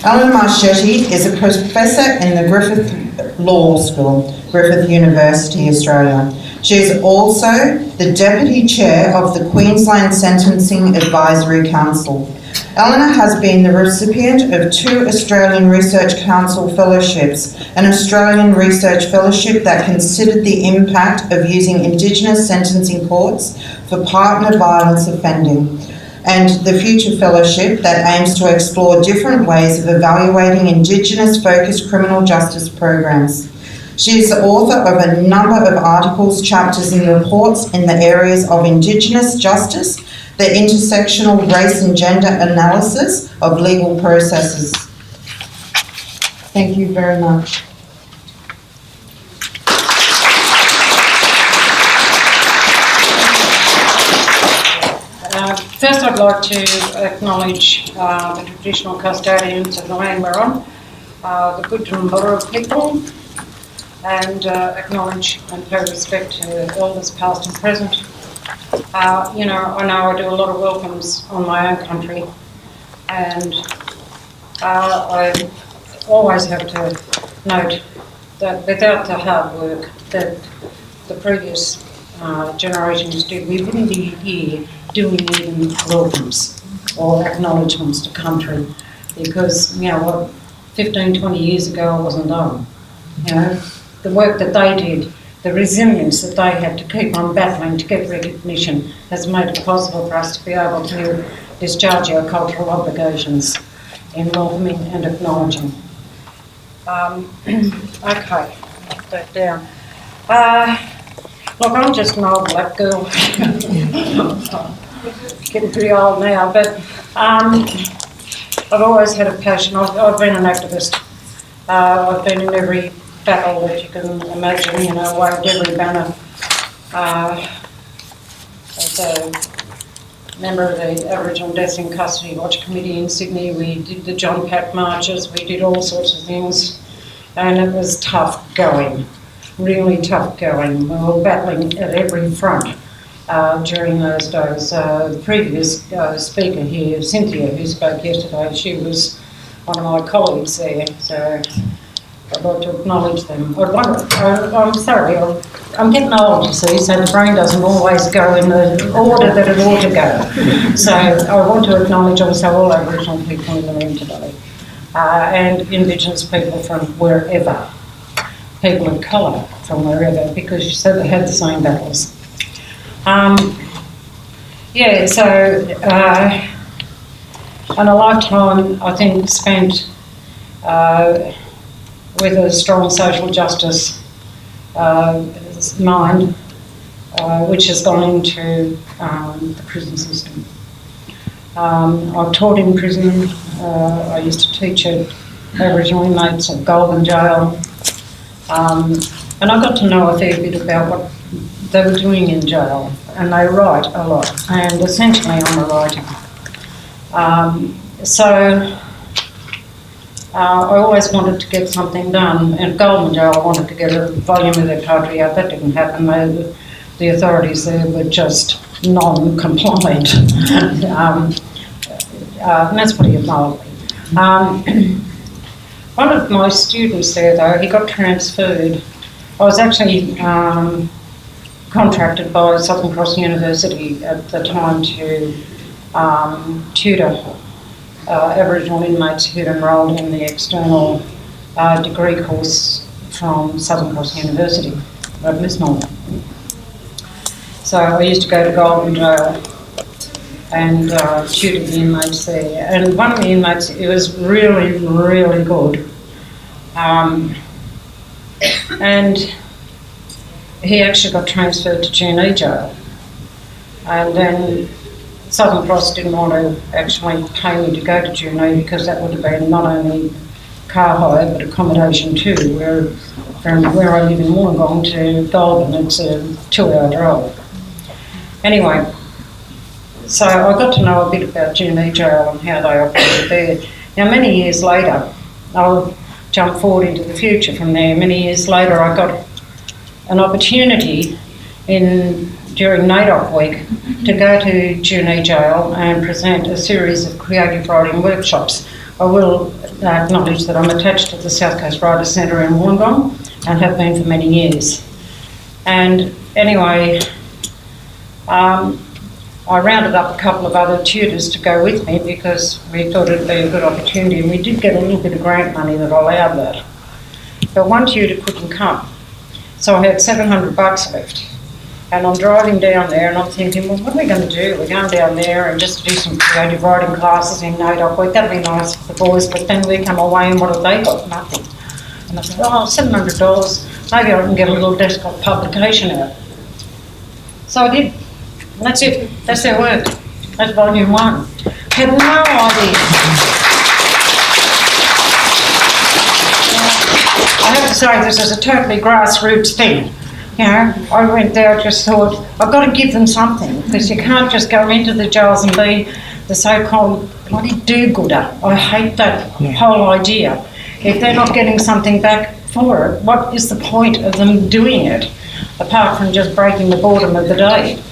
Elena Marchetti is a professor in the Griffith Law School, Griffith University, Australia. She is also the Deputy Chair of the Queensland Sentencing Advisory Council. Elena has been the recipient of 2 Australian Research Council fellowships, an Australian Research Fellowship that considered the impact of using Indigenous sentencing courts for partner violence offending, and the Future Fellowship that aims to explore different ways of evaluating Indigenous-focused criminal justice programs. She is the author of a number of articles, chapters and reports in the areas of Indigenous justice, the intersectional race and gender analysis of legal processes. Thank you very much. First, I'd like to acknowledge the traditional custodians of the land we're on, the good and Boodja people, and acknowledge and pay respect to elders past and present. I know I do a lot of welcomes on my own country, and I always have to note that without the hard work that the previous generations did, we wouldn't be here doing even welcomes or acknowledgements to country, because, 15, 20 years ago I wasn't done. The work that they did, the resilience that they had to keep on battling to get recognition has made it possible for us to be able to discharge our cultural obligations in welcoming and acknowledging. Okay, put that down. Look, I'm just an old black girl. Getting pretty old now, but I've always had a passion. I've been an activist. I've been in every battle that you can imagine, waved every banner. As a member of the Aboriginal Deaths in Custody Watch Committee in Sydney, we did the John Pat marches, we did all sorts of things, and it was tough going, really tough going. We were battling at every front during those days. The previous speaker here, Cynthia, who spoke yesterday, she was one of my colleagues there, so I'd like to acknowledge them. I'm sorry, I'm getting old, you see, so the brain doesn't always go in the order that it ought to go. So I want to acknowledge also all Aboriginal people in the room today, and Indigenous people from wherever, people of colour from wherever, because you said they had the same battles. And a lifetime, I think, spent with a strong social justice mind, which has gone into the prison system. I've taught in prison. I used to teach at Aboriginal inmates at Goulburn Jail, and I got to know a fair bit about what they were doing in jail, and they write a lot, and essentially I'm a writer. I always wanted to get something done. At Goulburn Jail I wanted to get a volume of their poetry out. That didn't happen. The authorities there were just non-compliant. And that's pretty mildly. One of my students there, though, he got transferred. I was actually contracted by Southern Cross University at the time to tutor Aboriginal inmates who'd enrolled in the external degree course from Southern Cross University at Lismore. So I used to go to Goulburn Jail and tutor the inmates there. And one of the inmates, it was really, really good. And he actually got transferred to Junee Jail. And then Southern Cross didn't want to actually pay me to go to Junee, because that would have been not only car hire but accommodation too, where from where I live in Wollongong to Goulburn it's a 2-hour drive. Anyway, so I got to know a bit about Junee Jail and how they operated there. Now many years later, I'll jump forward into the future from there. Many years later I got an opportunity during NAIDOC week to go to Junee Jail and present a series of creative writing workshops. I will acknowledge that I'm attached to the South Coast Writers Centre in Wollongong and have been for many years. And anyway, I rounded up a couple of other tutors to go with me because we thought it'd be a good opportunity, and we did get a little bit of grant money that allowed that. But one tutor couldn't come, so I had $700 left. And I'm driving down there and I'm thinking, well, what are we going to do? We're going down there and just do some creative writing classes in NAIDOC. Well, that'd be nice for the boys, but then we come away and what have they got? Nothing. And I said, oh, $700, maybe I can get a little desktop publication out. So I did. And that's it. That's their work. That's volume 1. Had no idea. I have to say, this is a totally grassroots thing. You know, I went there, just thought, I've got to give them something, because you can't just go into the jails and be the so-called bloody do-gooder. I hate that whole idea. If they're not getting something back for it, what is the point of them doing it, apart from just breaking the boredom of the day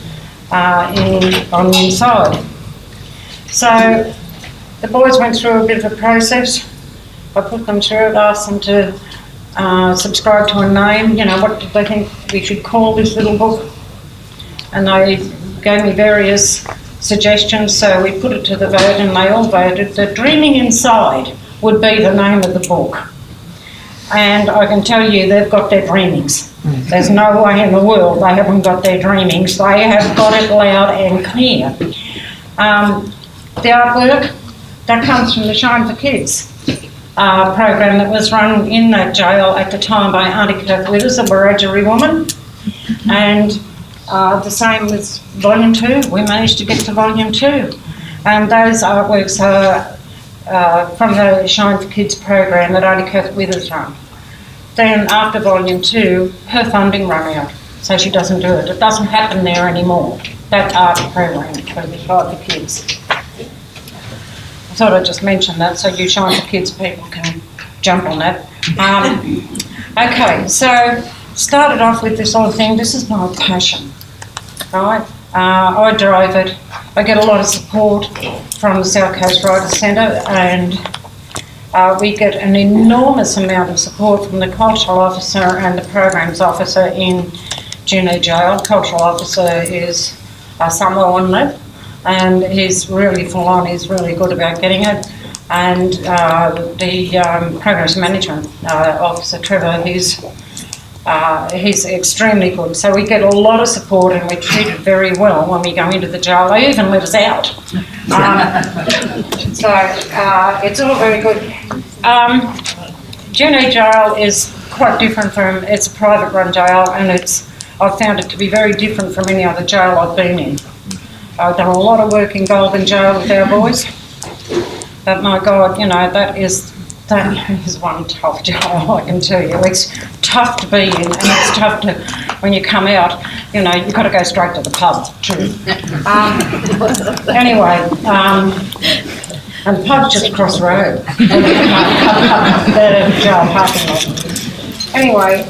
on the inside? So the boys went through a bit of a process. I put them through it, asked them to subscribe to a name, you know, what did they think we should call this little book? And they gave me various suggestions, so we put it to the vote and they all voted that Dreaming Inside would be the name of the book. And I can tell you they've got their dreamings. There's no way in the world they haven't got their dreamings. They have got it loud and clear. The artwork, that comes from the Shine for Kids program that was run in that jail at the time by Auntie Kirk Withers, a Wiradjuri woman. And the same with Volume 2. We managed to get to Volume 2. And those artworks are from the Shine for Kids program that Auntie Kirk Withers run. Then after Volume 2, her funding ran out, so she doesn't do it. It doesn't happen there anymore, that art program for the Shine for Kids. I thought I'd just mention that so you Shine for Kids people can jump on that. Okay, so started off with this whole thing. This is my passion, right? I drive it. I get a lot of support from the South Coast Writers Centre, and we get an enormous amount of support from the cultural officer and the programs officer in Junee Jail. Cultural officer is Samoa on that. And he's really full on, he's really good about getting it. And the programs management officer, Trevor, he's extremely good. So we get a lot of support and we're treated very well when we go into the jail. They even let us out. So it's all very good. Junee Jail is quite different from, it's a private run jail, and I've found it to be very different from any other jail I've been in. I've done a lot of work in Goulburn Jail with our boys, but my God, you know, that is one tough jail, I can tell you. It's tough to be in, and it's tough to, when you come out, you know, you've got to go straight to the pub, too. Anyway, and the pub's just across the road, the jail parking lot. Anyway,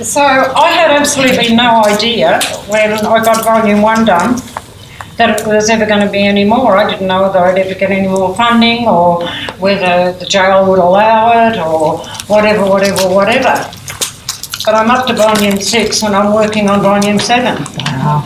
so I had absolutely no idea when I got Volume 1 done that it was ever going to be any more. I didn't know whether I'd ever get any more funding or whether the jail would allow it or whatever. But I'm up to Volume 6 and I'm working on Volume 7. Wow.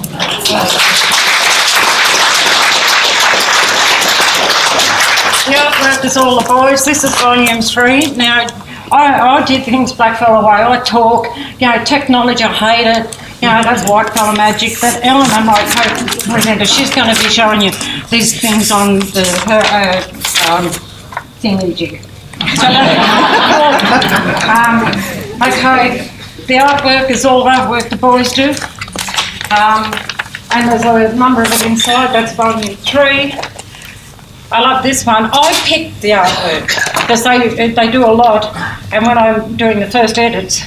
The artwork is all the boys. This is Volume 3. Now, I did things blackfella way. I talk, you know, technology, I hate it. You know, that's white fella magic. But Elena, my co-presenter, she's going to be showing you these things on her thingy-jig. So okay, the artwork is all artwork the boys do. And there's a number of it inside. That's Volume 3. I love this one. I picked the artwork because they do a lot, and when I'm doing the first edits,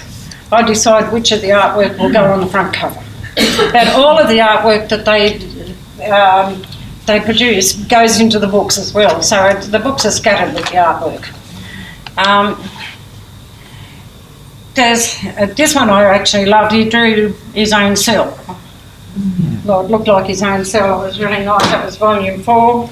I decide which of the artwork will go on the front cover. But all of the artwork that they produce goes into the books as well, so the books are scattered with the artwork. There's this one I actually loved. He drew his own cell. Well, it looked like his own cell. It was really nice. That was Volume 4.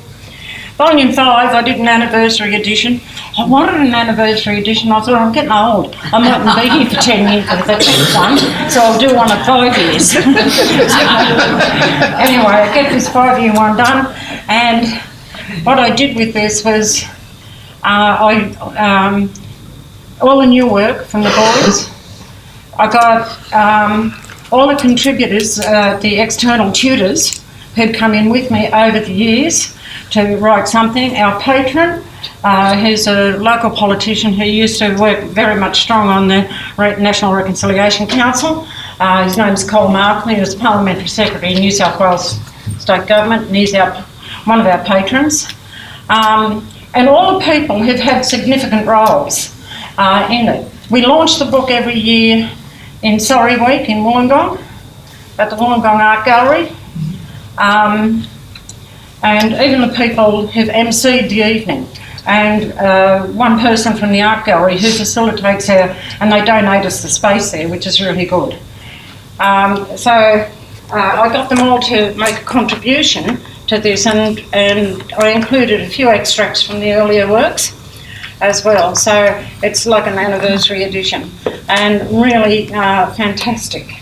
Volume 5, I did an anniversary edition. I wanted an anniversary edition. I thought, I'm getting old. I mightn't be here for 10 years for the next one, so I'll do one at 5 years. Anyway, I get this 5-year one done, and what I did with this was all the new work from the boys. I got all the contributors, the external tutors who'd come in with me over the years to write something. Our patron, who's a local politician who used to work very much strong on the National Reconciliation Council. His name's Cole Markley. He was Parliamentary Secretary in New South Wales State Government, and he's one of our patrons. And all the people who've had significant roles in it. We launch the book every year in Sorry Week in Wollongong, at the Wollongong Art Gallery. And even the people who've emceed the evening, and one person from the art gallery who facilitates and they donate us the space there, which is really good. So I got them all to make a contribution to this, and I included a few extracts from the earlier works as well. So it's like an anniversary edition, and really fantastic.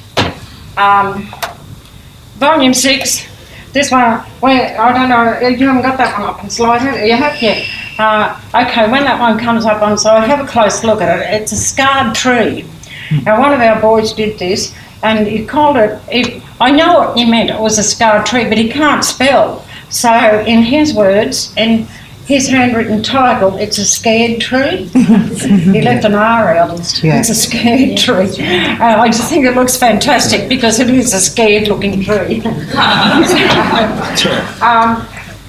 Volume 6. This one, I don't know, you haven't got that one up and slide it? You have? Yeah. Okay, when that one comes up on side, have a close look at it. It's a scarred tree. Now, one of our boys did this, and he called it, I know what he meant, it was a scarred tree, but he can't spell. So, in his words, in his handwritten title, it's a scared tree. He left an R out. It's a scared tree. I just think it looks fantastic because it is a scared-looking tree.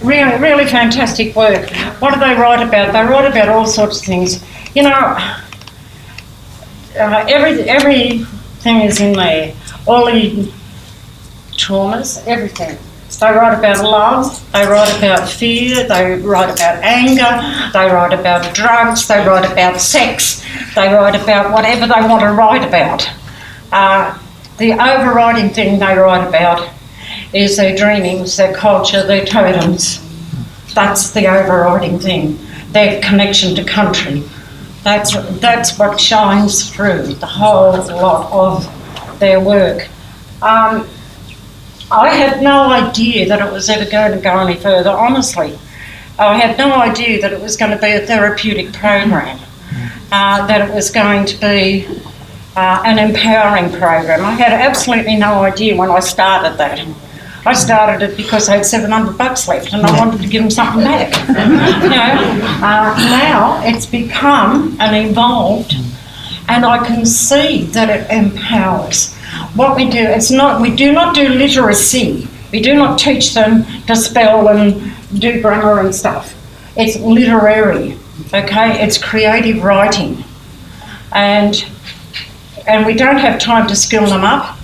Really, really fantastic work. What do they write about? They write about all sorts of things. You know, everything is in there. All the traumas, everything. They write about love, they write about fear, they write about anger, they write about drugs, they write about sex, they write about whatever they want to write about. The overriding thing they write about is their dreamings, their culture, their totems. That's the overriding thing, their connection to country. That's what shines through the whole lot of their work. I had no idea that it was ever going to go any further, honestly. I had no idea that it was going to be a therapeutic program, that it was going to be an empowering program. I had absolutely no idea when I started that. I started it because I had $700 left and I wanted to give them something back. Now it's become and evolved, and I can see that it empowers. What we do, we do not do literacy. We do not teach them to spell and do grammar and stuff. It's literary, okay? It's creative writing. And we don't have time to skill them up.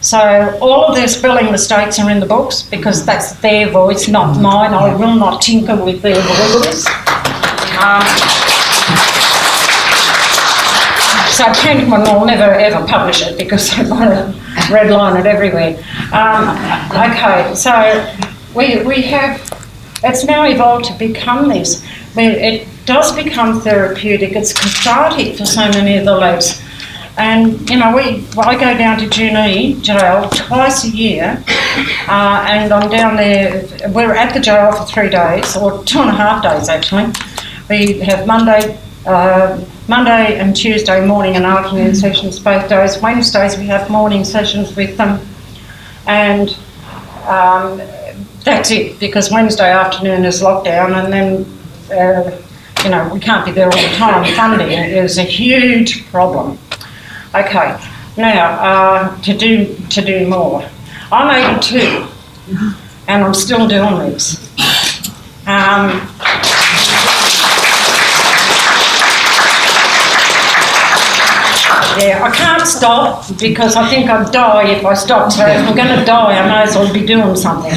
So all of their spelling mistakes are in the books because that's their voice, not mine. I will not tinker with their voices. So Penguin will never ever publish it because they want to redline it everywhere. Okay, so we have, it's now evolved to become this. It does become therapeutic, it's cathartic for so many of the lads. And, you know, I go down to Junee jail twice a year, and I'm down there, we're at the jail for 3 days, or 2.5 days actually. We have Monday and Tuesday morning and afternoon sessions both days. Wednesdays we have morning sessions with them, and that's it, because Wednesday afternoon is lockdown, and then we can't be there all the time. Funding is a huge problem. Okay, now to do more. I'm 82 and I'm still doing this. Yeah, I can't stop because I think I'd die if I stopped. So if I'm going to die, I may as well be doing something.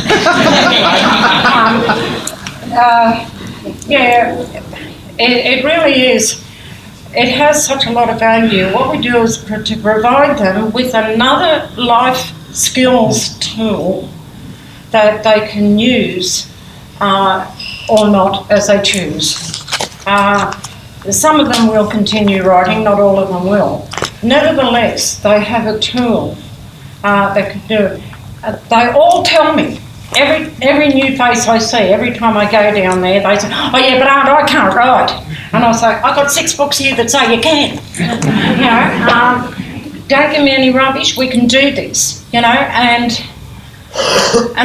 It really is. It has such a lot of value. What we do is to provide them with another life skills tool that they can use or not as they choose. Some of them will continue writing, not all of them will. Nevertheless, they have a tool that can do it. They all tell me, every new face I see, every time I go down there, they say, oh yeah, but Aunt, I can't write. And I say, I've got 6 books here that say you can. You know, don't give me any rubbish, we can do this, you know, and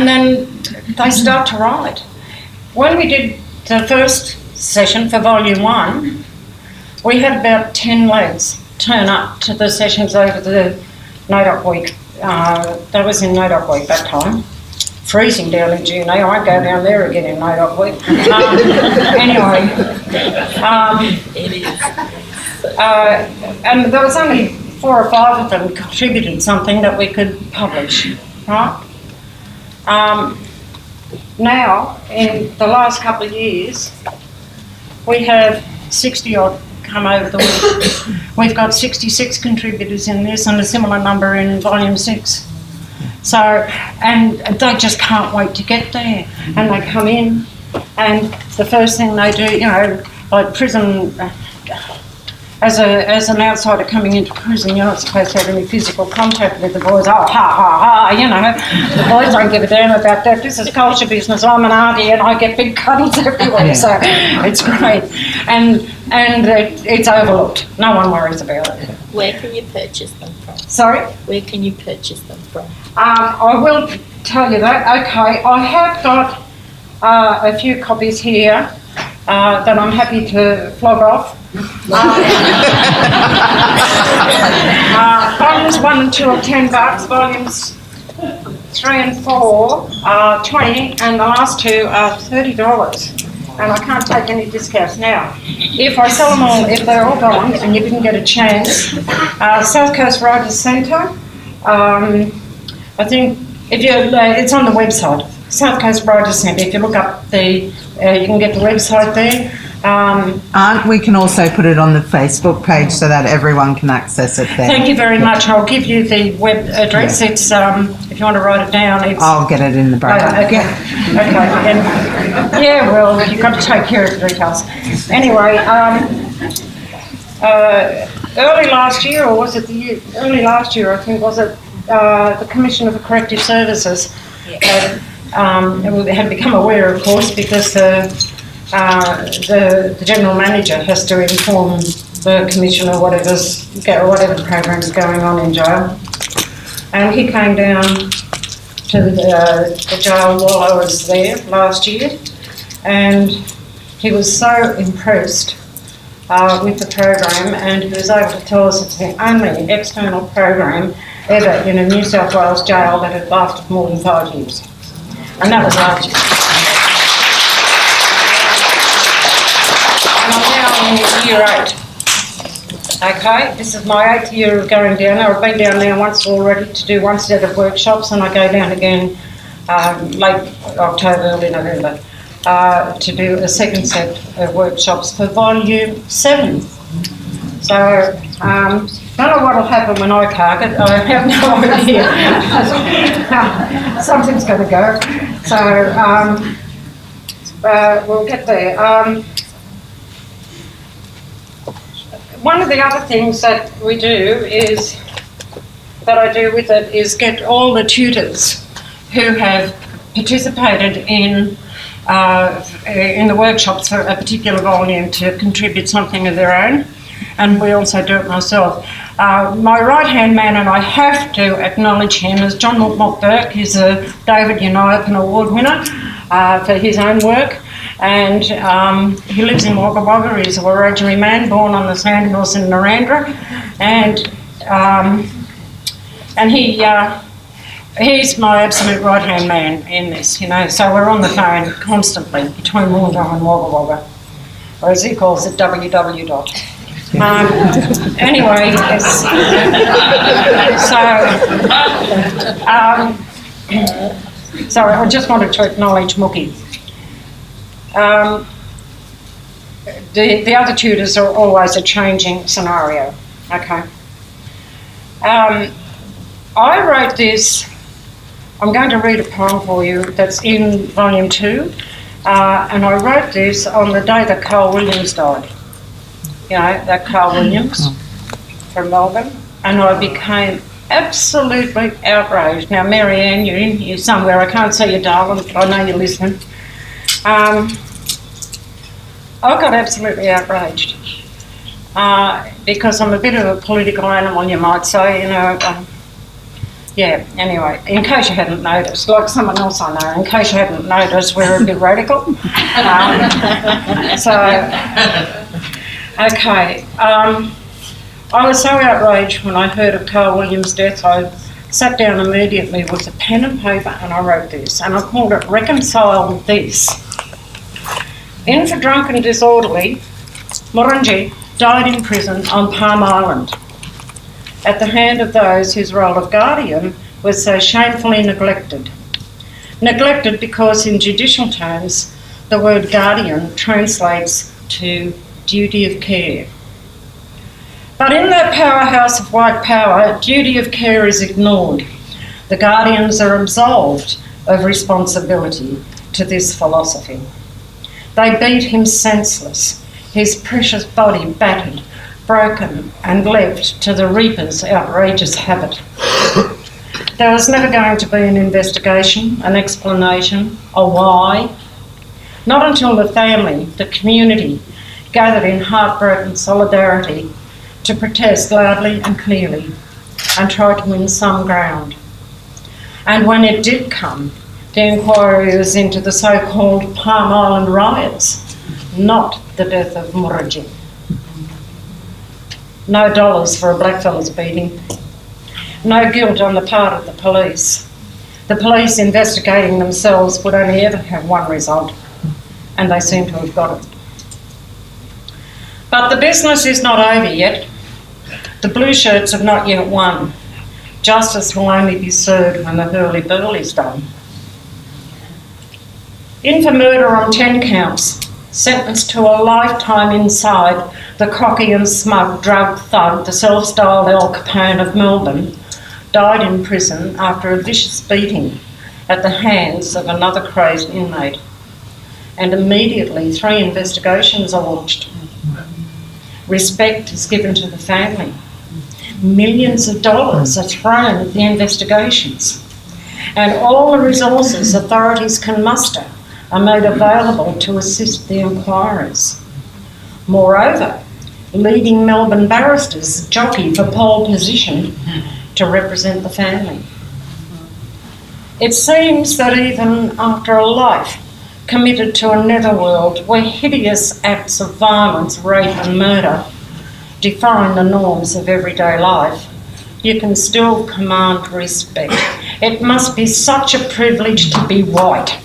then they start to write. When we did the first session for Volume 1, we had about 10 lads turn up to the sessions over the NAIDOC week. That was in NAIDOC week that time. Freezing down in June, I won't go down there again in NAIDOC week. Anyway, and there was only 4 or 5 of them contributed something that we could publish, right? Now, in the last couple of years, we have 60 odd come over the week. We've got 66 contributors in this and a similar number in Volume 6. So, and they just can't wait to get there. And they come in, and the first thing they do, you know, like prison, as an outsider coming into prison, you're not supposed to have any physical contact with the boys. Oh, ha, ha, ha, you know. The boys don't give a damn about that. This is culture business. I'm an auntie and I get big cuddles everywhere. So it's great. And it's overlooked. No one worries about it. Where can you purchase them from? Sorry? Where can you purchase them from? I will tell you that. Okay, I have got a few copies here that I'm happy to flog off. Volumes 1 and 2 are $10, volumes 3 and 4 are $20, and the last 2 are $30. And I can't take any discounts now. If I sell them all, if they're all gone and you didn't get a chance, South Coast Writers Centre, I think if you, it's on the website, South Coast Writers Centre. If you look up you can get the website there. We can also put it on the Facebook page so that everyone can access it there. Thank you very much. I'll give you the web address. Yeah. It's if you want to write it down. I'll get it in the break. Okay. And, yeah. Well, you've got to take care of the details. Anyway, early last year, or was it early last year? I think was it the Commissioner for Corrective Services had become aware, of course, because the General Manager has to inform the Commissioner whatever program's going on in jail. And he came down to the jail while I was there last year, and he was so impressed with the program, and he was able to tell us it's the only external program ever in a New South Wales jail that had lasted more than 5 years. And that was last year. And I'm now in year 8. Okay, this is my 8th year of going down there. I've been down there once already to do 1 set of workshops, and I go down again late October, early November to do a 2nd set of workshops for Volume 7. So, don't know what will happen when I cark it. I have no idea. Something's going to go. So, we'll get there. One of the other things that we do that I do with it is get all the tutors who have participated in the workshops for a particular volume to contribute something of their own. And we also do it myself. My right-hand man, and I have to acknowledge him, is John McBurke. He's a David Open Award winner for his own work. And he lives in Wagga Wagga. He's a Wiradjuri man, born on the sand hills in Narrandera. And he's my absolute right-hand man in this, you know. So we're on the phone constantly between Wollongong and Wagga Wagga, or as he calls it, WW. Anyway, so I just wanted to acknowledge Mookie. The other tutors are always a changing scenario. Okay. I wrote this. I'm going to read a poem for you that's in Volume 2. And I wrote this on the day that Carl Williams died. You know, that Carl Williams from Melbourne. And I became absolutely outraged. Now, Marianne, you're in here somewhere. I can't see you, darling, but I know you're listening. I got absolutely outraged because I'm a bit of a political animal, you might say, you know. Yeah, anyway, in case you hadn't noticed, like someone else I know, in case you hadn't noticed, we're a bit radical. Okay. I was so outraged when I heard of Carl Williams' death. I sat down immediately with a pen and paper and I wrote this, and I called it Reconcile This. In for drunk and disorderly, Murungi died in prison on Palm Island at the hand of those whose role of guardian was so shamefully neglected. Neglected because in judicial terms the word guardian translates to duty of care. But in that powerhouse of white power, duty of care is ignored. The guardians are absolved of responsibility to this philosophy. They beat him senseless, his precious body battered, broken and left to the reaper's outrageous habit. There was never going to be an investigation, an explanation, a why. Not until the family, the community, gathered in heartbroken solidarity to protest loudly and clearly and try to win some ground. And when it did come, the inquiry was into the so-called Palm Island riots, not the death of Murungi. No dollars for a blackfellas beating. No guilt on the part of the police. The police investigating themselves would only ever have one result, and they seem to have got it. But the business is not over yet. The blue shirts have not yet won. Justice will only be served when the hurly-burly's done. In for murder on 10 counts, sentenced to a lifetime inside, the cocky and smug drug thug, the self-styled Al Capone of Melbourne, died in prison after a vicious beating at the hands of another crazed inmate. And immediately 3 investigations are launched. Respect is given to the family. Millions of dollars are thrown at the investigations. And all the resources authorities can muster are made available to assist the inquiries. Moreover, leading Melbourne barristers jockey for pole position to represent the family. It seems that even after a life committed to a netherworld where hideous acts of violence, rape and murder define the norms of everyday life, you can still command respect. It must be such a privilege to be white.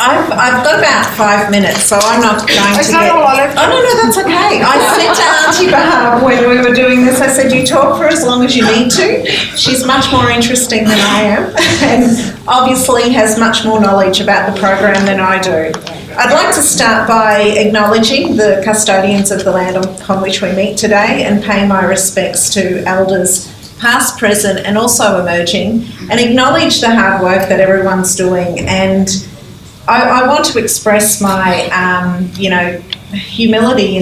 I've got about 5 minutes, so I'm not going to get... Oh, no, that's okay. I said to Auntie Barb when we were doing this, I said, you talk for as long as you need to. She's much more interesting than I am and obviously has much more knowledge about the program than I do. I'd like to start by acknowledging the custodians of the land upon which we meet today and pay my respects to elders past, present and also emerging, and acknowledge the hard work that everyone's doing. And I want to express my, humility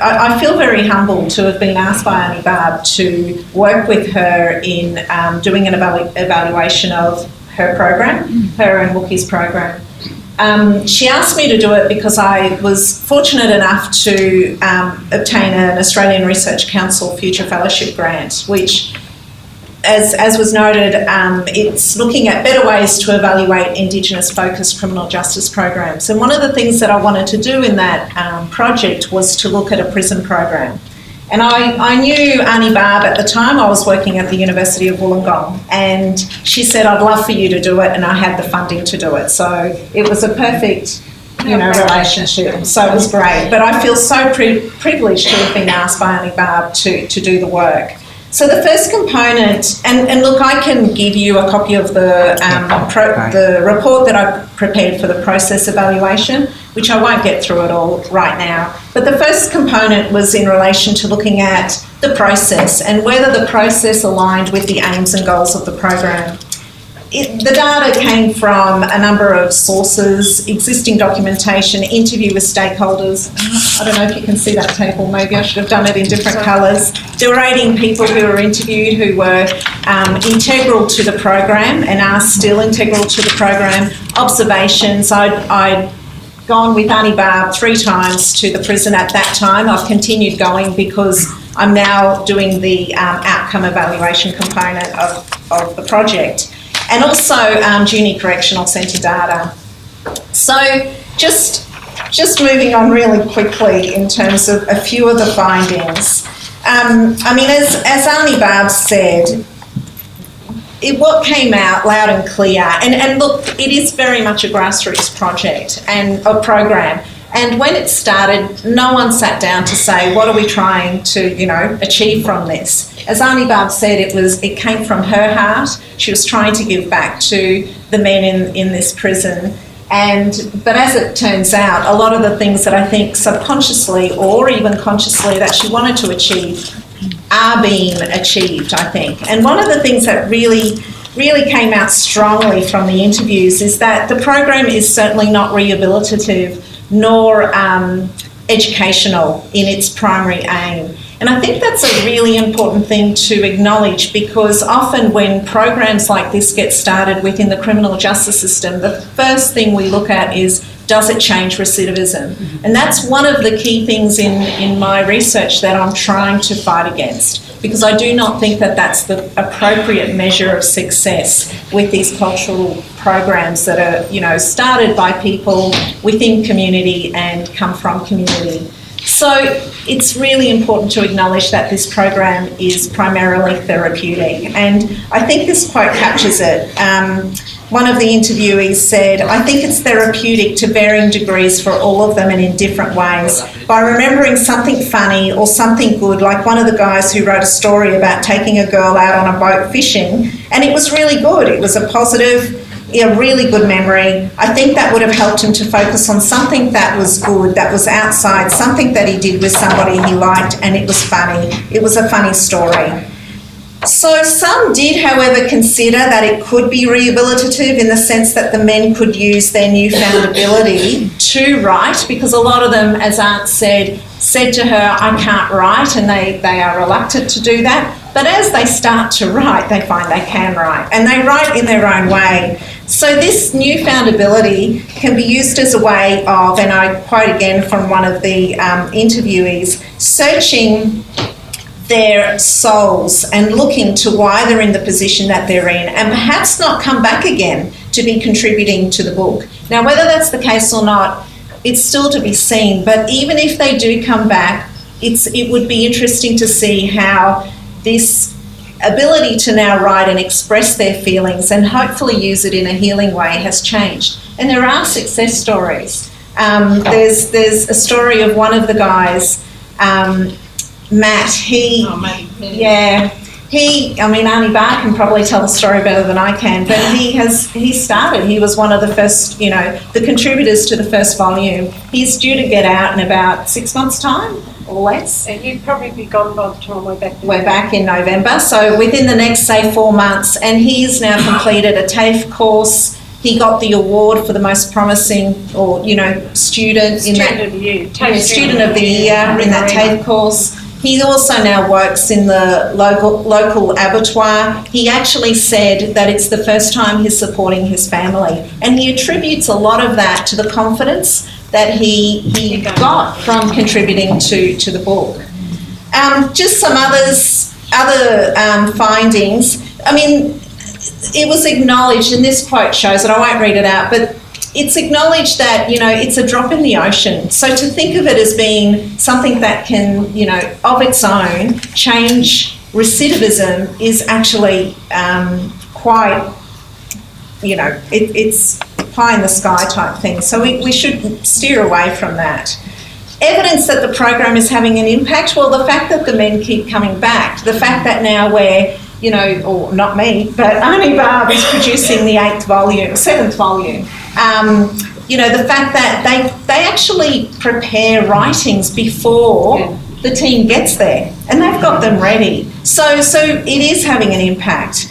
I feel very humbled to have been asked by Auntie Barb to work with her in doing an evaluation of her program, her and Wookie's program. She asked me to do it because I was fortunate enough to obtain an Australian Research Council Future Fellowship grant, which, as was noted, it's looking at better ways to evaluate Indigenous-focused criminal justice programs. And one of the things that I wanted to do in that project was to look at a prison program. And I knew Auntie Barb at the time. I was working at the University of Wollongong, and she said, I'd love for you to do it, and I had the funding to do it. So it was a perfect relationship. So it was great. But I feel so privileged to have been asked by Auntie Barb to do the work. So the first component, and look, I can give you a copy of the report that I prepared for the process evaluation. which I won't get through it all right now. But the first component was in relation to looking at the process and whether the process aligned with the aims and goals of the program. The data came from a number of sources, existing documentation, interview with stakeholders. I don't know if you can see that table, maybe I should have done it in different colours. There were 18 people who were interviewed who were integral to the program and are still integral to the program. Observations, I'd gone with Auntie Barb 3 times to the prison at that time. I've continued going because I'm now doing the outcome evaluation component of the project. And also junior correctional centre data. So just moving on really quickly in terms of a few of the findings. I mean, as Auntie Barb said, what came out loud and clear, and look, it is very much a grassroots project and a program. And when it started, no one sat down to say, what are we trying to, achieve from this? As Auntie Barb said, it came from her heart. She was trying to give back to the men in this prison. But as it turns out, a lot of the things that I think subconsciously or even consciously that she wanted to achieve are being achieved, I think. And one of the things that really came out strongly from the interviews is that the program is certainly not rehabilitative nor educational in its primary aim. And I think that's a really important thing to acknowledge, because often when programs like this get started within the criminal justice system, the first thing we look at is, does it change recidivism? And that's one of the key things in my research that I'm trying to fight against, because I do not think that that's the appropriate measure of success with these cultural programs that are, started by people within community and come from community. So it's really important to acknowledge that this program is primarily therapeutic, and I think this quote captures it. One of the interviewees said, I think it's therapeutic to varying degrees for all of them and in different ways. By remembering something funny or something good, like one of the guys who wrote a story about taking a girl out on a boat fishing, and it was really good. It was a positive, a really good memory. I think that would have helped him to focus on something that was good, that was outside, something that he did with somebody he liked, and it was funny. It was a funny story. So some did, however, consider that it could be rehabilitative in the sense that the men could use their newfound ability to write, because a lot of them, as Aunt said to her, I can't write, and they are reluctant to do that. But as they start to write, they find they can write, and they write in their own way. So this newfound ability can be used as a way of, and I quote again from one of the interviewees, searching their souls and looking to why they're in the position that they're in, and perhaps not come back again to be contributing to the book. Now, whether that's the case or not, it's still to be seen, but even if they do come back, it would be interesting to see how this ability to now write and express their feelings and hopefully use it in a healing way has changed. And there are success stories. There's a story of one of the guys, Matt. Auntie Barb can probably tell the story better than I can, but he was one of the first, the contributors to the first volume. He's due to get out in about 6 months' time or less. And you'd probably be gone by the time we're back. We're back in November, so within the next, say, 4 months, and he's now completed a TAFE course. He got the award for the most promising, student in that student of the year in that TAFE course. He also now works in the local abattoir. He actually said that it's the first time he's supporting his family, and he attributes a lot of that to the confidence that he got from contributing to the book. Just some other findings. I mean, it was acknowledged, and this quote shows it, I won't read it out, but it's acknowledged that, it's a drop in the ocean. So to think of it as being something that can, of its own, change recidivism is actually quite, it's pie in the sky type thing. So we should steer away from that. Evidence that the program is having an impact, well, the fact that the men keep coming back, the fact that now we're, or not me, but Auntie Barb is producing the 7th volume. you know, the fact that they actually prepare writings before the team gets there, and they've got them ready. So it is having an impact.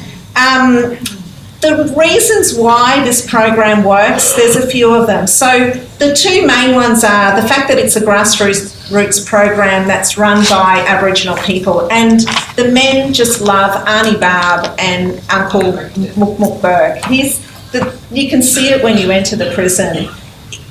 The reasons why this program works, there's a few of them. So the two main ones are the fact that it's a grassroots program that's run by Aboriginal people, and the men just love Auntie Barb and Uncle Muk Muk Berg. You can see it when you enter the prison.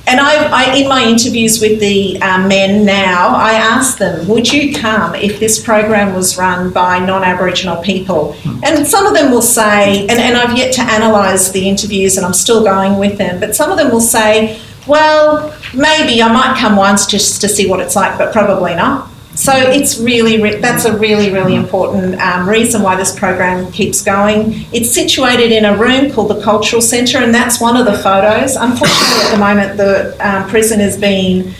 And I in my interviews with the men now, I ask them, would you come if this program was run by non-Aboriginal people? And some of them will say, and I've yet to analyse the interviews and I'm still going with them, but some of them will say, well, maybe I might come once just to see what it's like, but probably not. So it's that's a really important reason why this program keeps going. It's situated in a room called the Cultural Centre, and that's one of the photos. Unfortunately, at the moment, the prison is being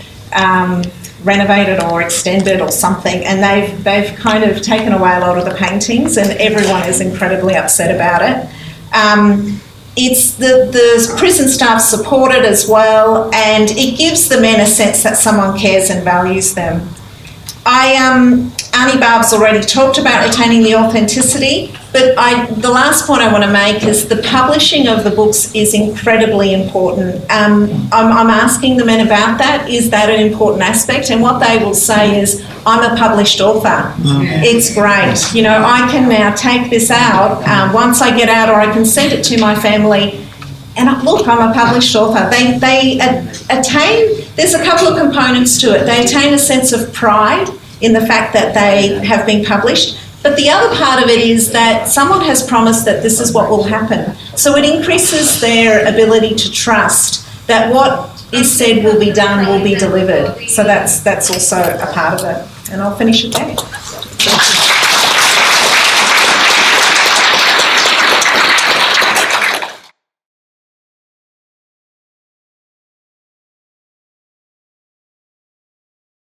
renovated or extended or something, and they've kind of taken away a lot of the paintings, and everyone is incredibly upset about it. It's the prison staff support it as well, and it gives the men a sense that someone cares and values them. Auntie Barb's already talked about retaining the authenticity, but the last point I want to make is the publishing of the books is incredibly important. I'm asking the men about that. Is that an important aspect? And what they will say is, I'm a published author. It's great. You know, I can now take this out once I get out, or I can send it to my family. And look, I'm a published author. They attain, there's a couple of components to it. They attain a sense of pride in the fact that they have been published. But the other part of it is that someone has promised that this is what will happen. So it increases their ability to trust that what is said will be done, will be delivered. So that's also a part of it. And I'll finish it there.